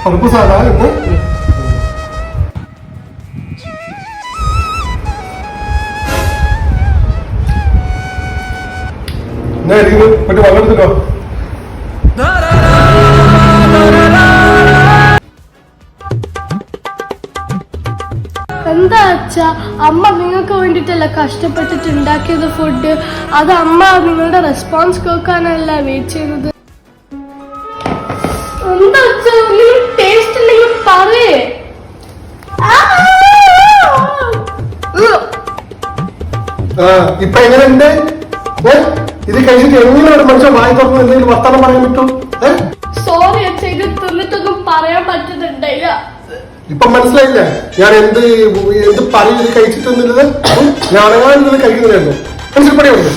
പരിപ്പ് സാധാ ഇന്ന് മറ്റേ വെള്ളം എടുത്തിട്ടോ. എന്താ അച്ഛാ, അമ്മ നിങ്ങൾക്ക് വേണ്ടിട്ടല്ല കഷ്ടപ്പെട്ടിട്ട് ഉണ്ടാക്കിയത് ഫുഡ്. അത് അമ്മ നിങ്ങളുടെ റെസ്പോൺസ് കേൾക്കാനല്ല വെയിറ്റ് ചെയ്യുന്നത്. എന്താ അച്ഛാ, നിങ്ങൾ ടേസ്റ്റ് ഇല്ലെങ്കിൽ പറയേ. ഇപ്പൊ എങ്ങനെയുണ്ട്? ഇത് കഴിച്ചിട്ട് എങ്ങനെ ഒരു മനുഷ്യൻ വായി തുറന്ന് എന്തെങ്കിലും വർത്താനം പറയാൻ പറ്റും? സോറി അച്ഛാ, ഇത് തിന്നിട്ടൊന്നും പറയാൻ പറ്റുന്നുണ്ടായില്ല. ഇപ്പൊ മനസ്സിലായില്ലേ ഞാൻ എന്ത് എന്ത് പറയും ഇത് കഴിച്ചിട്ടൊന്നുള്ളത്? ഞാൻ കഴിക്കുന്നില്ലായിരുന്നു. മനസ്സിൽ പണിയുണ്ട്.